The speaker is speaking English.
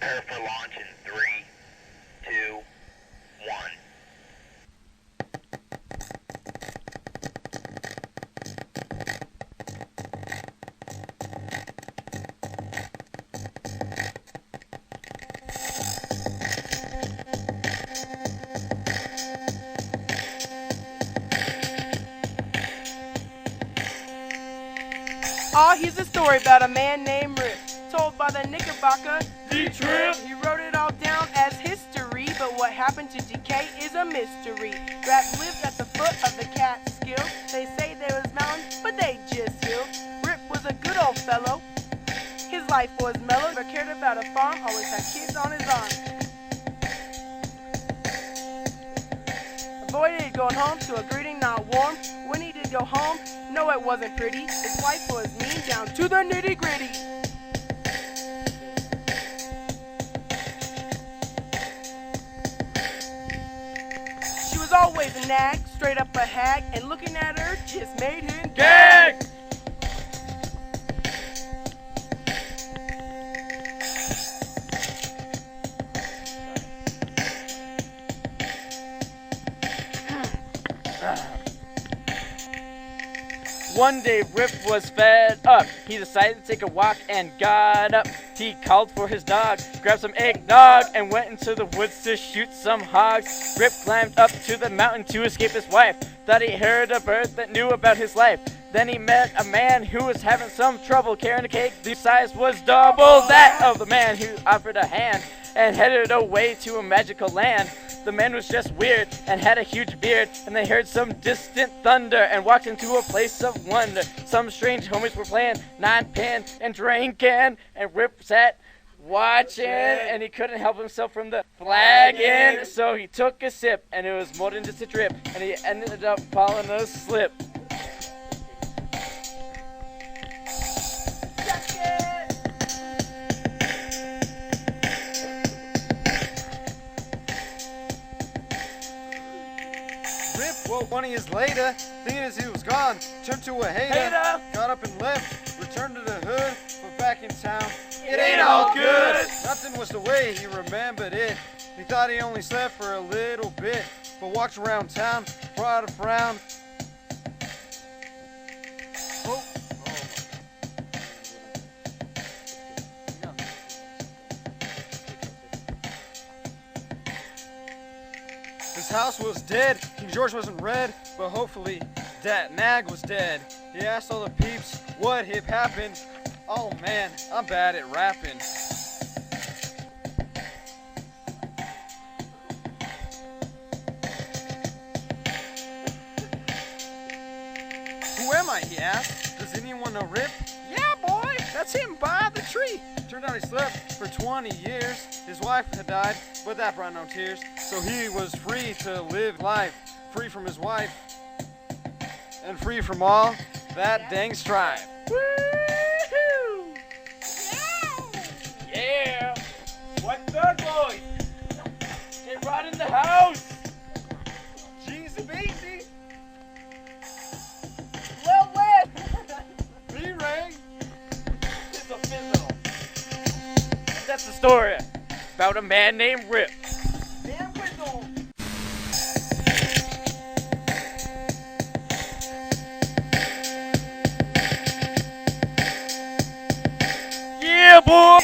Prepare for launch in 3, 2, 1. Here's a story about a man named Rip, told by the Knickerbocker D-Trip. He wrote it all down as history, but what happened to decay is a mystery. Rap lived at the foot of the Catskill. They say there was mountains, but they just hills. Rip was a good old fellow. His life was mellow, but cared about a farm, always had kids on his arm. Avoided going home to a greeting not warm. When he did go home, no, it wasn't pretty. His wife was mean down to the nitty-gritty. She was always a nag, straight up a hag, and looking at her just made him Gag! One day Rip was fed up. He decided to take a walk and got up. He called for his dog, grabbed some eggnog, and went into the woods to shoot some hogs. Rip climbed up to the mountain to escape his wife. Thought he heard a bird that knew about his life. Then he met a man who was having some trouble carrying a cake. The size was double that of the man who offered a hand and headed away to a magical land. The man was just weird and had a huge beard, and they heard some distant thunder and walked into a place of wonder. Some strange homies were playing nine-pin and drinking, and Rip sat watching, and he couldn't help himself from the flagging. So he took a sip, and it was more than just a drip, and he ended up falling asleep. Well, 20 years later, thinking as he was gone, turned to a hater, got up and left, returned to the hood, but back in town, It ain't all good. Nothing was the way he remembered it. He thought he only slept for a little bit, but walked around town, brought a frown. Oh. His house was dead, King George wasn't red, but hopefully that nag was dead. He asked all the peeps what had happened. Oh man, I'm bad at rapping. Who am I, he asked. Does anyone know Rip? Yeah, boy, that's him by the tree. Turned out he slept for 20 years. His wife had died, but that brought no tears. So he was free to live life, free from his wife, and free from all that dang strife. Woo-hoo! Yeah! What the boy? Get right in the house! Jeezy Beezy, Well, wet! B-Ray. It's a fizzle. And that's the story about a man named Rip. Damn whistle. Yeah, boy!